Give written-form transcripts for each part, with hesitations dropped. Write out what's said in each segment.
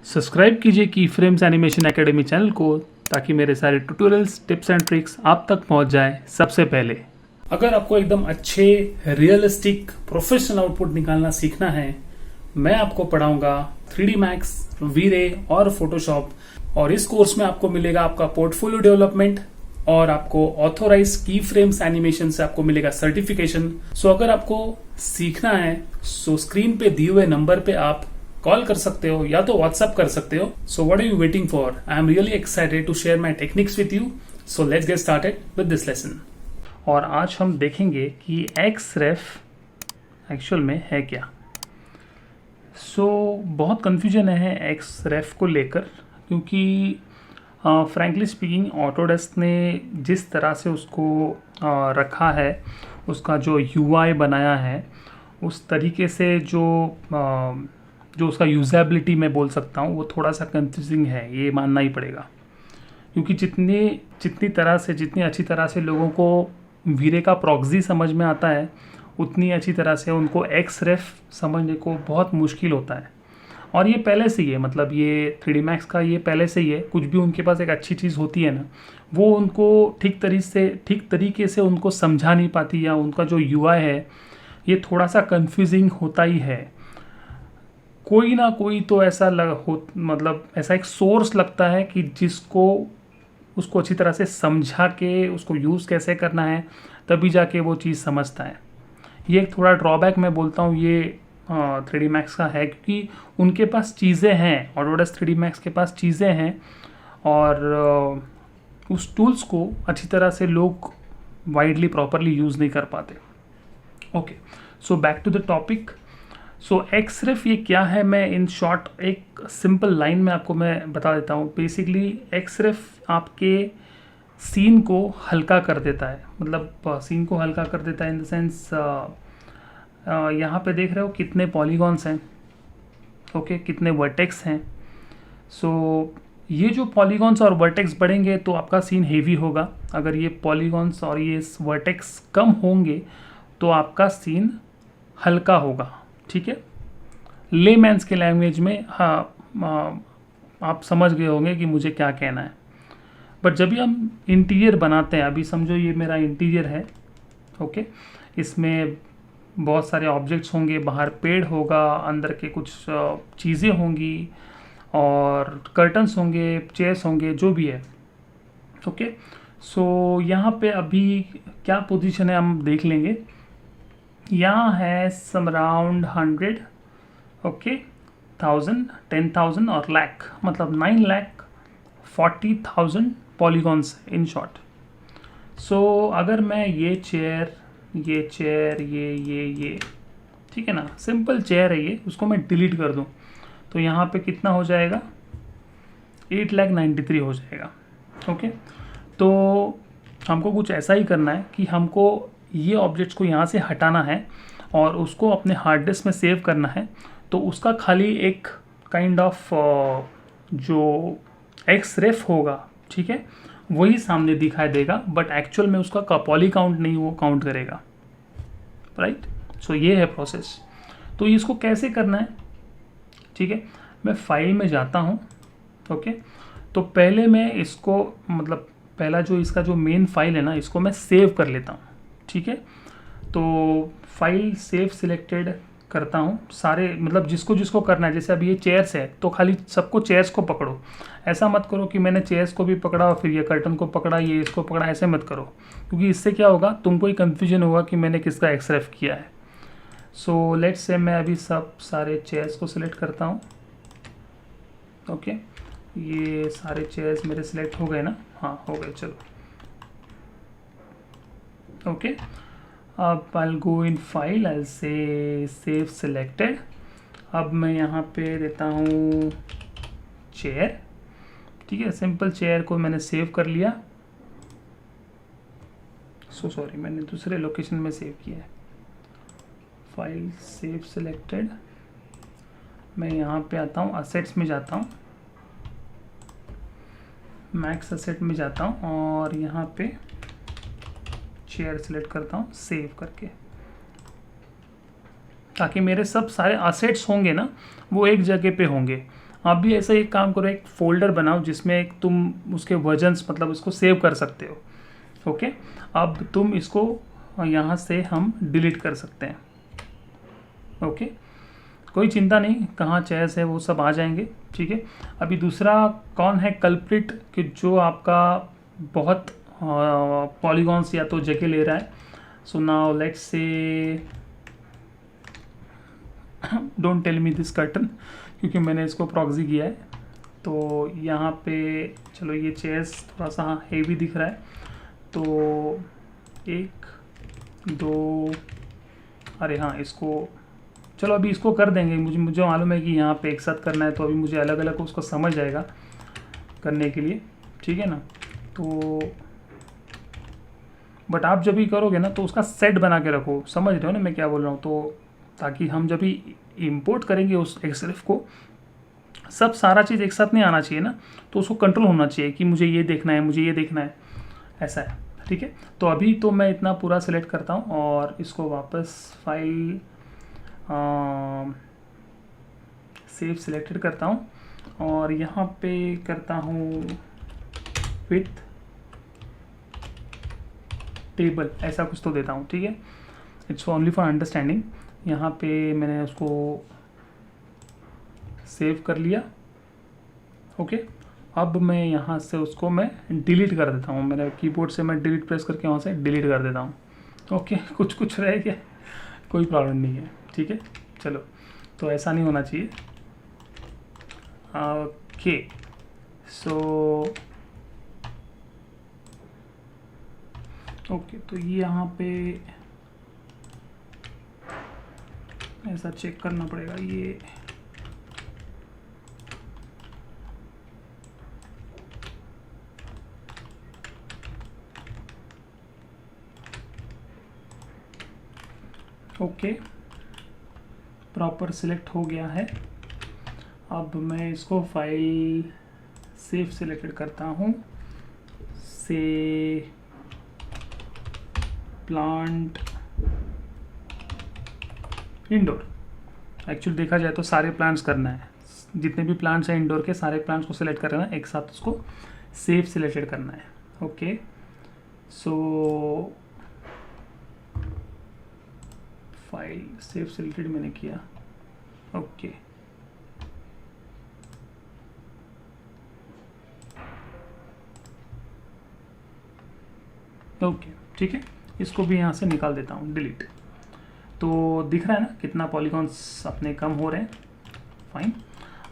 Subscribe कीजिए की frames animation academy channel को ताकि मेरे सारे ट्यूटोरियल्स टिप्स एंड ट्रिक्स आप तक पहुंच जाए सबसे पहले। अगर आपको एकदम अच्छे रियलिस्टिक प्रोफेशनल आउटपुट निकालना सीखना है, मैं आपको पढ़ाऊंगा 3D Max, V-Ray और फोटोशॉप। और इस कोर्स में आपको मिलेगा आपका पोर्टफोलियो डेवलपमेंट और आपको ऑथोराइज की फ्रेम्स एनिमेशन से आपको मिलेगा सर्टिफिकेशन। सो अगर आपको सीखना है सो स्क्रीन पे दिए हुए नंबर पे आप कॉल कर सकते हो या तो व्हाट्सएप कर सकते हो। So what are you waiting for? I am really excited to share my techniques with you. So let's get started with this lesson. और आज हम देखेंगे कि XREF एक्चुअल में है क्या। बहुत कन्फ्यूजन है XREF को लेकर, क्योंकि फ्रैंकली स्पीकिंग ऑटोडेस्क ने जिस तरह से उसको रखा है, उसका जो UI बनाया है, उस तरीके से जो उसका यूजेबिलिटी मैं बोल सकता हूँ वो थोड़ा सा कंफ्यूजिंग है, ये मानना ही पड़ेगा। क्योंकि जितनी अच्छी तरह से लोगों को V-Ray का प्रॉक्सी समझ में आता है, उतनी अच्छी तरह से उनको XREF समझने को बहुत मुश्किल होता है। और ये पहले से ही है, मतलब ये 3D Max का ये पहले से ही है। कुछ भी उनके पास एक अच्छी चीज़ होती है ना, वो उनको ठीक तरीके से उनको समझा नहीं पाती, या उनका जो UI है ये थोड़ा सा कंफ्यूजिंग होता ही है। कोई ना कोई तो ऐसा मतलब ऐसा एक सोर्स लगता है कि जिसको उसको अच्छी तरह से समझा के उसको यूज़ कैसे करना है, तभी जाके वो चीज़ समझता है। ये एक थोड़ा ड्रॉबैक मैं बोलता हूँ ये 3D Max का है, क्योंकि उनके पास चीज़ें हैं, ऑटोडेस्क 3D Max के पास चीज़ें हैं, और उस टूल्स को अच्छी तरह से लोग वाइडली प्रॉपरली यूज़ नहीं कर पाते। Okay, so back to the topic. XREF ये क्या है, मैं इन शॉर्ट एक सिंपल लाइन में आपको मैं बता देता हूँ। बेसिकली XREF आपके सीन को हल्का कर देता है, मतलब सीन को हल्का कर देता है इन द सेंस, यहाँ पे देख रहे हो कितने पॉलीगॉन्स हैं, ओके, कितने वर्टेक्स हैं। ये जो पॉलीगॉन्स और वर्टेक्स बढ़ेंगे तो आपका सीन हेवी होगा। अगर ये पॉलीगॉन्स और ये वर्टेक्स कम होंगे तो आपका सीन हल्का होगा, ठीक है। लेमैन्स के लैंग्वेज में आप समझ गए होंगे कि मुझे क्या कहना है। बट जब भी हम इंटीरियर बनाते हैं, अभी समझो ये मेरा इंटीरियर है, ओके, इसमें बहुत सारे ऑब्जेक्ट्स होंगे, बाहर पेड़ होगा, अंदर के कुछ चीज़ें होंगी और कर्टन्स होंगे, चेयर्स होंगे, जो भी है, ओके। यहाँ पे अभी क्या पोजीशन है हम देख लेंगे। यहाँ है सम अराउंड 100, ओके, 1000, 10,000 और लाख, मतलब 9,40,000 पॉलीगॉन्स इन शॉर्ट। अगर मैं ये चेयर, ये ठीक है ना, सिंपल चेयर है ये, उसको मैं डिलीट कर दूँ तो यहाँ पे कितना हो जाएगा, 8,93,000 हो जाएगा, ओके। तो हमको कुछ ऐसा ही करना है कि हमको ये ऑब्जेक्ट्स को यहाँ से हटाना है और उसको अपने हार्ड डिस्क में सेव करना है। तो उसका खाली एक काइंड ऑफ जो XREF होगा, ठीक है, वही सामने दिखाई देगा, बट एक्चुअल में उसका पॉली काउंट नहीं वो काउंट करेगा, राइट। ये है प्रोसेस। तो इसको कैसे करना है, ठीक है, मैं फाइल में जाता हूँ, ओके। तो पहले मैं इसको, मतलब पहला जो इसका जो मेन फाइल है ना, इसको मैं सेव कर लेता हूँ, ठीक है। तो फाइल सेव सिलेक्टेड करता हूँ, सारे मतलब जिसको करना है। जैसे अभी ये चेयर्स है तो खाली सबको चेयर्स को पकड़ो, ऐसा मत करो कि मैंने चेयर्स को भी पकड़ा और फिर ये कर्टन को पकड़ा, ये इसको पकड़ा, ऐसे मत करो, क्योंकि इससे क्या होगा, तुमको ही कन्फ्यूजन होगा कि मैंने किसका XREF किया है। लेट्स से मैं अभी सारे चेयर्स को सिलेक्ट करता हूँ, ओके। ये सारे चेयर्स मेरे सिलेक्ट हो गए ना, हाँ हो गए, चलो, ओके। अब I'll go in file, I'll say save selected। अब मैं यहाँ पे देता हूँ चेयर, ठीक है, सिंपल चेयर को मैंने सेव कर लिया। सॉरी, मैंने दूसरे लोकेशन में सेव किया है। फाइल सेव सिलेक्टेड, मैं यहाँ पे आता हूँ, असेट्स में जाता हूँ, मैक्स असेट में जाता हूँ और यहाँ पे चेयर सिलेक्ट करता हूँ सेव करके, ताकि मेरे सब सारे असेट्स होंगे ना वो एक जगह पे होंगे। आप भी ऐसा एक काम करो, एक फ़ोल्डर बनाओ जिसमें एक तुम उसके वर्जन्स मतलब उसको सेव कर सकते हो। ओके, अब तुम इसको यहाँ से हम डिलीट कर सकते हैं। ओके, कोई चिंता नहीं, कहाँ चेयर्स है वो सब आ जाएंगे। ठीक है, अभी दूसरा कौन है कल्प्रिट कि जो आपका बहुत पॉलीगॉन्स या तो जगह ले रहा है। So now let's say don't tell me this curtain, क्योंकि मैंने इसको प्रॉक्सी किया है। तो यहाँ पे चलो ये चेयर्स थोड़ा सा हेवी दिख रहा है, तो 1 2, अरे हाँ इसको चलो अभी इसको कर देंगे। मुझे मालूम है कि यहाँ पे एक साथ करना है, तो अभी मुझे अलग अलग उसको समझ जाएगा करने के लिए। ठीक है ना, तो बट आप जब भी करोगे ना तो उसका सेट बना के रखो, समझ रहे हो ना मैं क्या बोल रहा हूँ। तो ताकि हम जब भी इंपोर्ट करेंगे उस एक्सरेफ को, सब सारा चीज़ एक साथ नहीं आना चाहिए ना, तो उसको कंट्रोल होना चाहिए कि मुझे ये देखना है, मुझे ये देखना है, ऐसा है। ठीक है, तो अभी तो मैं इतना पूरा सेलेक्ट करता हूँ और इसको वापस फाइल सेव सिलेक्टेड करता हूँ और यहाँ पे करता हूँ विथ टेबल, ऐसा कुछ तो देता हूँ। ठीक है, इट्स ओनली फॉर अंडरस्टैंडिंग। यहाँ पे मैंने उसको सेव कर लिया। ओके, अब मैं यहाँ से उसको मैं डिलीट कर देता हूँ, मेरे कीबोर्ड से मैं डिलीट प्रेस करके वहाँ से डिलीट कर देता हूँ। ओके, कुछ रह गया, कोई प्रॉब्लम नहीं है। ठीक है, चलो, तो ऐसा नहीं होना चाहिए। ओके, सो ओके, तो ये यहाँ पे ऐसा चेक करना पड़ेगा ये। ओके, प्रॉपर सिलेक्ट हो गया है। अब मैं इसको फाइल सेव सिलेक्टेड करता हूँ, से प्लांट इंडोर। एक्चुअली देखा जाए तो सारे प्लांट्स करना है, जितने भी प्लांट्स हैं इंडोर के सारे प्लांट्स को सिलेक्ट करना है, एक साथ उसको सेव सिलेक्टेड करना है। ओके, सो फाइल सेव सिलेक्टेड मैंने किया। ओके, ओके, ठीक है, इसको भी यहाँ से निकाल देता हूँ, डिलीट। तो दिख रहा है ना कितना पॉलीगॉन्स अपने कम हो रहे हैं। फाइन,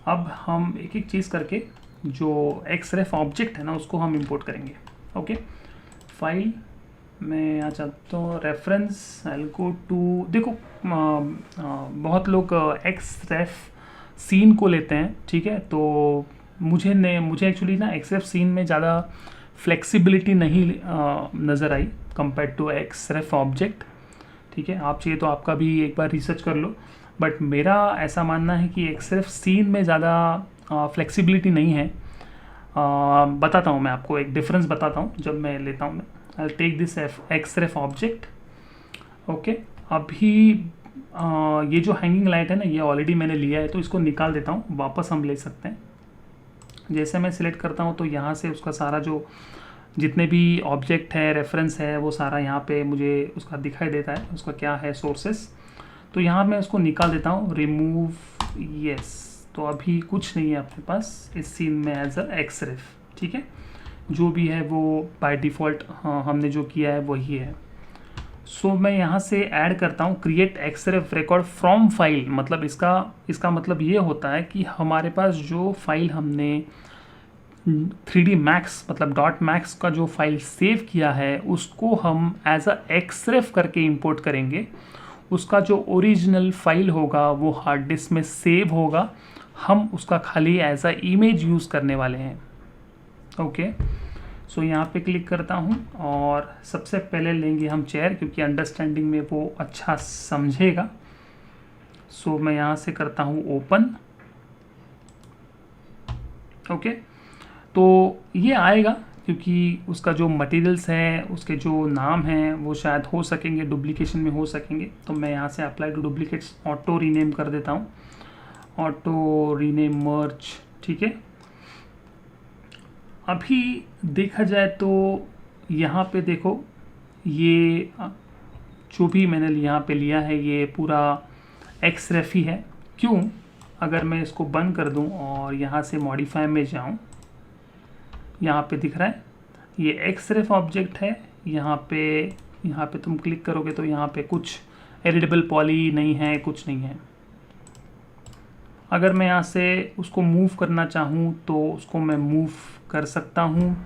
अब हम एक एक चीज़ करके जो एक्सरेफ ऑब्जेक्ट है ना उसको हम इंपोर्ट करेंगे। ओके, फाइल मैं आ चाहता हूँ रेफरेंस, आई गो टू, देखो बहुत लोग एक्सरेफ सीन को लेते हैं। ठीक है, तो मुझे एक्चुअली ना एक्सरेफ सीन में ज़्यादा फ्लेक्सिबिलिटी नहीं नज़र आई कंपेयर टू एक्सरेफ ऑब्जेक्ट। ठीक है, आप चाहिए तो आपका भी एक बार रिसर्च कर लो, बट मेरा ऐसा मानना है कि एक्सरेफ सीन में ज़्यादा फ्लेक्सिबिलिटी नहीं है। बताता हूँ मैं आपको, एक डिफरेंस बताता हूँ जब मैं लेता हूँ। मैं I take this xref object. Okay, अभी ये जो हैंगिंग लाइट है ना ये ऑलरेडी मैंने लिया है, तो इसको निकाल देता हूँ, वापस हम ले सकते हैं। जैसे मैं सिलेक्ट करता हूँ तो यहाँ से उसका सारा जो जितने भी ऑब्जेक्ट है, रेफरेंस है, वो सारा यहाँ पे मुझे उसका दिखाई देता है, उसका क्या है सोर्सेस। तो यहाँ मैं उसको निकाल देता हूँ, रिमूव, यस। तो अभी कुछ नहीं है अपने पास इस सीन में एज अ एक्सरेफ। ठीक है, जो भी है वो बाय डिफ़ॉल्ट हमने जो किया है वही है। सो मैं यहाँ से ऐड करता हूँ क्रिएट एक्सरेफ रिकॉर्ड फ्रॉम फाइल। मतलब इसका मतलब ये होता है कि हमारे पास जो फाइल हमने 3D मैक्स मतलब .max का जो फाइल सेव किया है उसको हम एज अ एक्सरेफ करके इंपोर्ट करेंगे। उसका जो ओरिजिनल फाइल होगा वो हार्ड डिस्क में सेव होगा, हम उसका खाली एज अ इमेज यूज़ करने वाले हैं। ओके, सो यहाँ पे क्लिक करता हूँ और सबसे पहले लेंगे हम चेयर, क्योंकि अंडरस्टैंडिंग में वो अच्छा समझेगा। सो मैं यहाँ से करता हूँ ओपन। ओके, तो ये आएगा क्योंकि उसका जो मटेरियल्स हैं, उसके जो नाम हैं वो शायद हो सकेंगे डुप्लीकेशन में हो सकेंगे। तो मैं यहाँ से apply to duplicates auto rename कर देता हूँ, ऑटो रीनेम मर्ज ठीक है। अभी देखा जाए तो यहाँ पे देखो, ये जो भी मैंने यहाँ पे लिया है ये पूरा एक्सरेफ ही है। क्यों? अगर मैं इसको बंद कर दूं और यहाँ से मॉडिफाई में जाऊं, यहाँ पे दिख रहा है ये एक्सरेफ ऑब्जेक्ट है। यहाँ पे तुम क्लिक करोगे तो यहाँ पे कुछ एडिटेबल पॉली नहीं है, कुछ नहीं है। अगर मैं यहाँ से उसको मूव करना चाहूँ तो उसको मैं मूव कर सकता हूँ,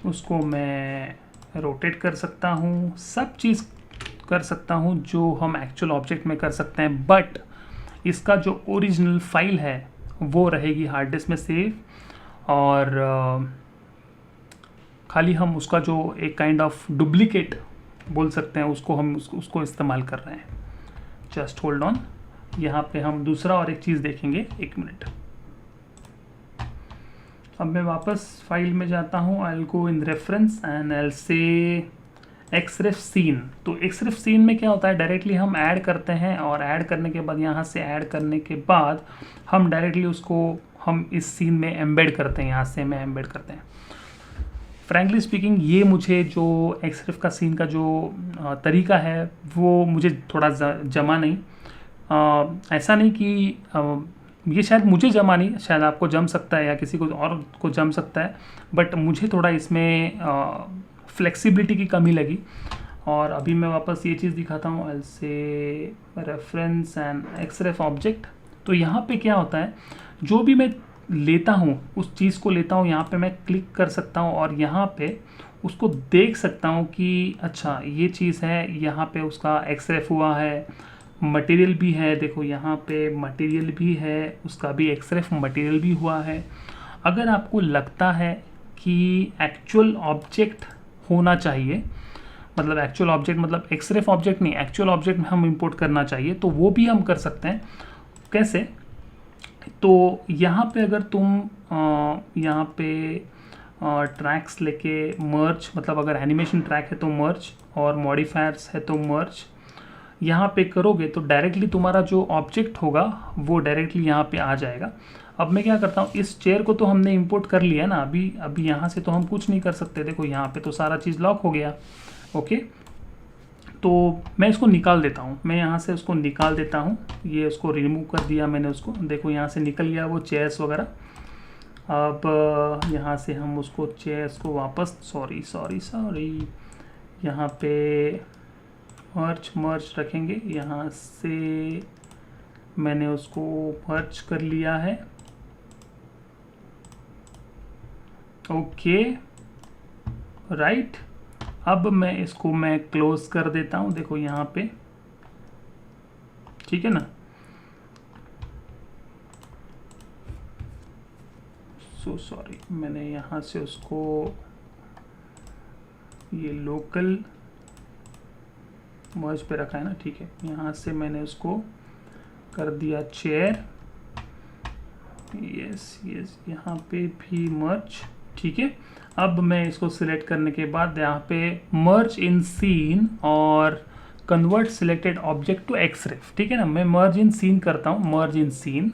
उसको मैं रोटेट कर सकता हूँ, सब चीज़ कर सकता हूँ जो हम एक्चुअल ऑब्जेक्ट में कर सकते हैं। बट इसका जो ओरिजिनल फाइल है वो रहेगी हार्ड डिस्क में सेव, और खाली हम उसका जो एक काइंड ऑफ डुप्लीकेट बोल सकते हैं उसको हम उसको इस्तेमाल कर रहे हैं। जस्ट होल्ड ऑन, यहाँ पे हम दूसरा और एक चीज़ देखेंगे, 1 मिनट। अब मैं वापस फाइल में जाता हूँ, I will go in reference and I will say xref scene. तो एक्सरेफ सीन में क्या होता है, डायरेक्टली हम ऐड करते हैं और ऐड करने के बाद यहाँ से ऐड करने के बाद हम डायरेक्टली उसको हम इस सीन में एम्बेड करते हैं, यहाँ से मैं एम्बेड करते हैं। फ्रैंकली स्पीकिंग ये मुझे जो एक्सरेफ का सीन का जो तरीका है वो मुझे थोड़ा जमा नहीं। ऐसा नहीं कि ये शायद मुझे जमा नहीं, शायद आपको जम सकता है या किसी को और को जम सकता है, बट मुझे थोड़ा इसमें फ्लेक्सिबिलिटी की कमी लगी। और अभी मैं वापस ये चीज़ दिखाता हूँ, एल से रेफरेंस एंड एक्सरेफ ऑब्जेक्ट। तो यहाँ पे क्या होता है, जो भी मैं लेता हूँ उस चीज़ को लेता हूँ, यहाँ पे मैं क्लिक कर सकता हूँ और यहाँ पे उसको देख सकता हूँ कि अच्छा ये चीज़ है, यहाँ पे उसका एक्सरेफ हुआ है, मटेरियल भी है, देखो यहाँ पे मटेरियल भी है, उसका भी एक्सरेफ मटेरियल भी हुआ है। अगर आपको लगता है कि एक्चुअल ऑब्जेक्ट होना चाहिए, मतलब एक्चुअल ऑब्जेक्ट मतलब एक्सरेफ ऑब्जेक्ट नहीं, एक्चुअल ऑब्जेक्ट में हम इंपोर्ट करना चाहिए, तो वो भी हम कर सकते हैं। कैसे? तो यहाँ पे अगर तुम यहाँ पे ट्रैक्स लेके मर्ज, मतलब अगर एनिमेशन ट्रैक है तो मर्ज और मॉडिफायर्स है तो मर्ज, यहाँ पे करोगे तो डायरेक्टली तुम्हारा जो ऑब्जेक्ट होगा वो डायरेक्टली यहाँ पे आ जाएगा। अब मैं क्या करता हूँ, इस चेयर को तो हमने इंपोर्ट कर लिया ना, अभी यहाँ से तो हम कुछ नहीं कर सकते। देखो यहाँ पे तो सारा चीज़ लॉक हो गया। ओके, तो मैं इसको निकाल देता हूँ, मैं यहाँ से उसको निकाल देता हूँ। ये उसको रिमूव कर दिया मैंने उसको, देखो यहाँ से निकल गया वो चेयर्स वगैरह। अब यहाँ से हम उसको चेयर्स को वापस सॉरी यहाँ पे मर्ज रखेंगे। यहाँ से मैंने उसको मर्ज कर लिया है। ओके राइट, अब मैं इसको क्लोज कर देता हूँ। देखो यहाँ पे, ठीक है ना। सॉरी, मैंने यहाँ से उसको ये लोकल मर्ज पे रखा है ना, ठीक है। यहाँ से मैंने उसको कर दिया चेयर, यस यहाँ पे भी मर्ज, ठीक है। अब मैं इसको सिलेक्ट करने के बाद यहाँ पे मर्ज इन सीन और कन्वर्ट सिलेक्टेड ऑब्जेक्ट टू एक्सरेफ, ठीक है ना। मैं मर्ज इन सीन करता हूँ, मर्ज इन सीन।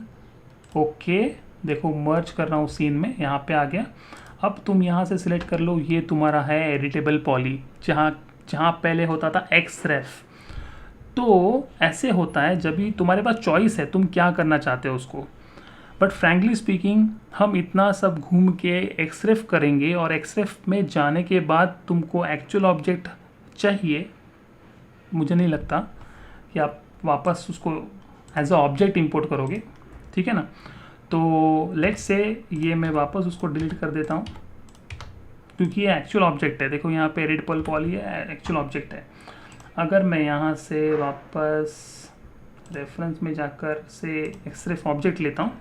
ओके, देखो मर्ज कर रहा हूँ सीन में, यहाँ पे आ गया। अब तुम यहाँ से सिलेक्ट कर लो, ये तुम्हारा है एडिटेबल पॉली, जहाँ पहले होता था एक्सरेफ। तो ऐसे होता है जब भी तुम्हारे पास चॉइस है तुम क्या करना चाहते हो उसको। बट फ्रैंकली स्पीकिंग हम इतना सब घूम के एक्सरेफ करेंगे और एक्सरेफ में जाने के बाद तुमको एक्चुअल ऑब्जेक्ट चाहिए, मुझे नहीं लगता कि आप वापस उसको एज अ ऑब्जेक्ट इंपोर्ट करोगे, ठीक है ना। तो लेट्स से ये मैं वापस उसको डिलीट कर देता हूँ क्योंकि ये एक्चुअल ऑब्जेक्ट है। देखो यहाँ पे एडिटेबल पॉली है, एक्चुअल ऑब्जेक्ट है। अगर मैं यहाँ से वापस रेफरेंस में जाकर से एक्सरेफ ऑब्जेक्ट लेता हूँ,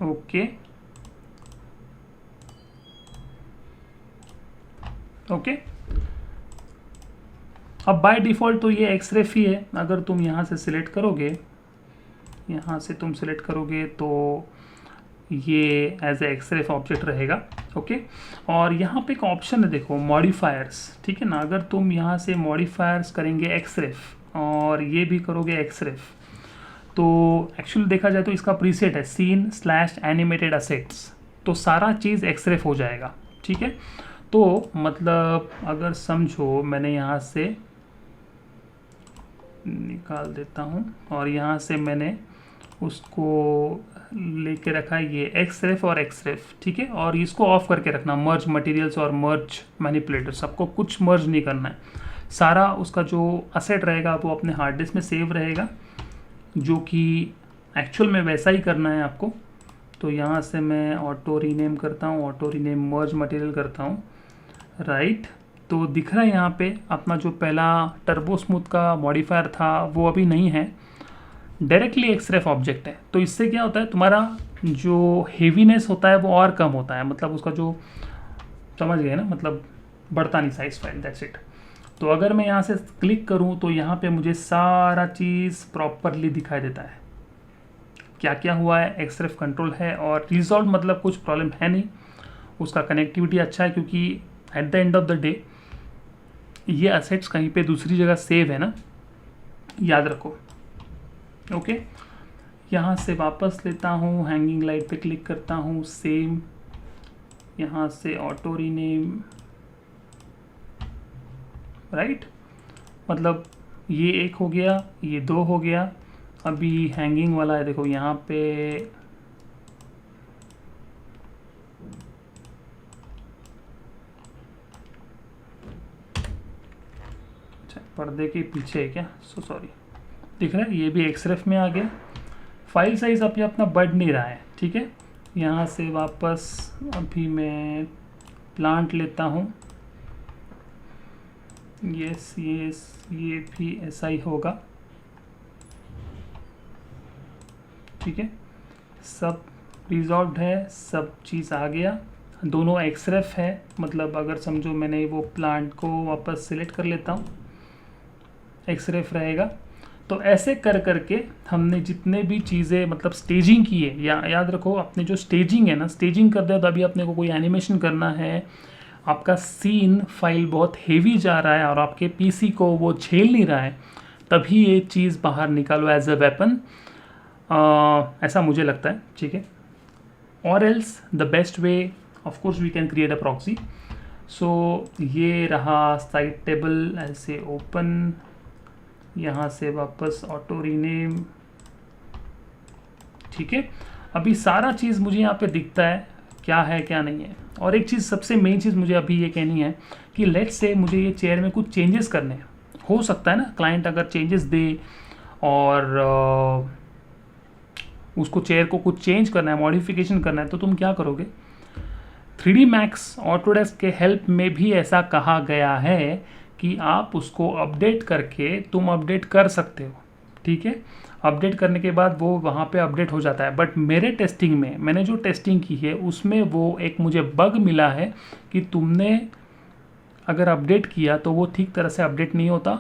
ओके अब बाय डिफ़ॉल्ट तो ये एक्सरेफ ही है। अगर तुम यहाँ से सिलेक्ट करोगे, यहाँ से तुम सिलेक्ट करोगे तो ये एज ए एक्सरेफ ऑब्जेक्ट रहेगा। ओके, और यहाँ पे एक ऑप्शन है देखो मॉडिफायर्स, ठीक है ना। अगर तुम यहाँ से मॉडिफायर्स करेंगे एक्सरेफ और ये भी करोगे एक्सरेफ, तो एक्चुअली देखा जाए तो इसका प्रीसेट है सीन स्लैश एनिमेटेड असेट्स, तो सारा चीज़ एक्सरेफ हो जाएगा। ठीक है, तो मतलब अगर समझो मैंने यहाँ से निकाल देता हूँ और यहाँ से मैंने उसको लेके रखा है ये एक्सरेफ और एक्सरेफ। ठीक है, और इसको ऑफ करके रखना, मर्ज मटेरियल्स और मर्ज मैनिपुलेटर, सबको कुछ मर्ज नहीं करना है। सारा उसका जो असेट रहेगा वो अपने हार्ड डिस्क में सेव रहेगा, जो कि एक्चुअल में वैसा ही करना है आपको। तो यहाँ से मैं ऑटो रीनेम करता हूँ, ऑटो रीनेम मर्ज मटेरियल करता हूँ, राइट। तो दिख रहा है यहाँ पे अपना जो पहला टर्बो स्मूथ का मॉडिफायर था वो अभी नहीं है, डायरेक्टली एक्सरेफ ऑब्जेक्ट है। तो इससे क्या होता है, तुम्हारा जो हेवीनेस होता है वो और कम होता है, मतलब उसका जो, समझ गए ना, मतलब बढ़ता नहीं साइज फाइल, दैट्स इट। तो अगर मैं यहाँ से क्लिक करूँ तो यहाँ पे मुझे सारा चीज़ प्रॉपरली दिखाई देता है, क्या क्या हुआ है, एक्सरेफ कंट्रोल है और रिजॉल्व, मतलब कुछ प्रॉब्लम है नहीं, उसका कनेक्टिविटी अच्छा है, क्योंकि at the end of the day ये असेट्स कहीं पे दूसरी जगह सेव है ना, याद रखो। ओके, यहाँ से वापस लेता हूँ, हैंगिंग लाइट पे क्लिक करता हूँ, सेम यहाँ से ऑटो रीनेम, राइट। मतलब ये एक हो गया, ये दो हो गया, अभी हैंगिंग वाला है, देखो यहाँ पे अच्छा पर्दे के पीछे है क्या, सो सॉरी, दिख रहा है ये भी एक्सरेफ में आ गया। फाइल साइज अभी अपना बढ़ नहीं रहा है। ठीक है, यहाँ से वापस अभी मैं प्लांट लेता हूँ, यस यस, ये भी ऐसा ही होगा। ठीक है, सब रिजॉल्व है, सब चीज़ आ गया, दोनों एक्सरेफ है। मतलब अगर समझो मैंने वो प्लांट को वापस सिलेक्ट कर लेता हूँ, एक्सरेफ रहेगा। तो ऐसे कर करके हमने जितने भी चीज़ें मतलब स्टेजिंग की है, या याद रखो अपने जो स्टेजिंग है ना, स्टेजिंग कर दो तो अभी अपने को कोई एनिमेशन करना है, आपका सीन फाइल बहुत हेवी जा रहा है और आपके पीसी को वो झेल नहीं रहा है, तभी ये चीज़ बाहर निकालो एज अ वेपन, ऐसा मुझे लगता है। ठीक है, और else the best way of course we can create a proxy. So ये रहा साइट टेबल, ऐसे ओपन, यहाँ से वापस ऑटो रीनेम। ठीक है, अभी सारा चीज़ मुझे यहाँ पे दिखता है क्या है क्या नहीं है। और एक चीज़, सबसे मेन चीज़ मुझे अभी ये कहनी है कि लेट्स से मुझे ये चेयर में कुछ चेंजेस करने हैं, हो सकता है ना क्लाइंट अगर चेंजेस दे और उसको चेयर को कुछ चेंज करना है, मॉडिफिकेशन करना है, तो तुम क्या करोगे। 3D Max ऑटोडेस्क के हेल्प में भी ऐसा कहा गया है कि आप उसको अपडेट करके तुम अपडेट कर सकते हो। ठीक है, अपडेट करने के बाद वो वहाँ पे अपडेट हो जाता है। बट मेरे टेस्टिंग में, मैंने जो टेस्टिंग की है उसमें वो एक मुझे बग मिला है कि तुमने अगर अपडेट किया तो वो ठीक तरह से अपडेट नहीं होता,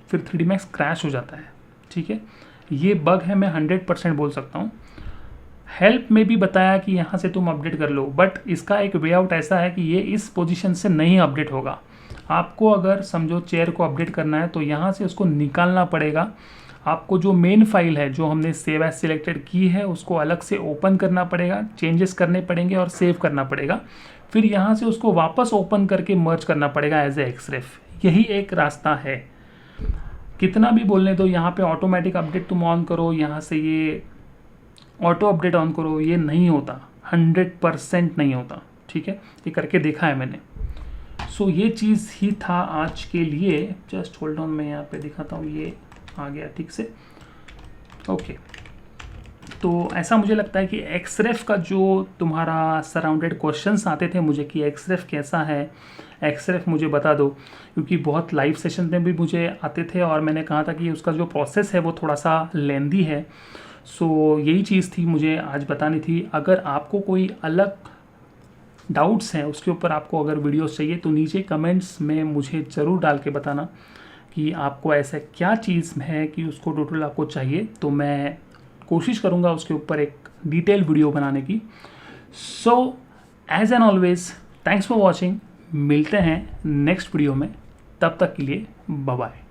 फिर 3D Max क्रैश हो जाता है। ठीक है, ये बग है, मैं 100% बोल सकता हूँ। हेल्प में भी बताया कि यहाँ से तुम अपडेट कर लो, बट इसका एक वे आउट ऐसा है कि ये इस पोजीशन से नहीं अपडेट होगा। आपको अगर समझो चेयर को अपडेट करना है तो यहाँ से उसको निकालना पड़ेगा। आपको जो मेन फाइल है जो हमने सेव एज सिलेक्टेड की है उसको अलग से ओपन करना पड़ेगा, चेंजेस करने पड़ेंगे और सेव करना पड़ेगा, फिर यहाँ से उसको वापस ओपन करके मर्ज करना पड़ेगा एज ए एक्सरेफ। यही एक रास्ता है। कितना भी बोलने दो, यहाँ पे ऑटोमेटिक अपडेट तुम ऑन करो, यहाँ से ये ऑटो अपडेट ऑन करो, ये नहीं होता, 100% नहीं होता। ठीक है, ये करके देखा है मैंने। सो ये चीज़ ही था आज के लिए। जस्ट होल्ड ऑन, मैं यहाँ पे दिखाता हूँ, ये आ गया ठीक से। ओके, तो ऐसा मुझे लगता है कि एक्सरेफ का जो तुम्हारा सराउंडेड क्वेश्चंस आते थे मुझे कि एक्सरेफ कैसा है, एक्सरेफ मुझे बता दो, क्योंकि बहुत लाइव सेशन में भी मुझे आते थे और मैंने कहा था कि उसका जो प्रोसेस है वो थोड़ा सा लेंदी है। सो यही चीज़ थी मुझे आज बतानी थी। अगर आपको कोई अलग डाउट्स हैं, उसके ऊपर आपको अगर वीडियोस चाहिए तो नीचे कमेंट्स में मुझे ज़रूर डाल के बताना कि आपको ऐसा क्या चीज़ है कि उसको टोटल आपको चाहिए, तो मैं कोशिश करूँगा उसके ऊपर एक डिटेल वीडियो बनाने की। So as and always thanks for watching, मिलते हैं नेक्स्ट वीडियो में, तब तक के लिए बाय बाय।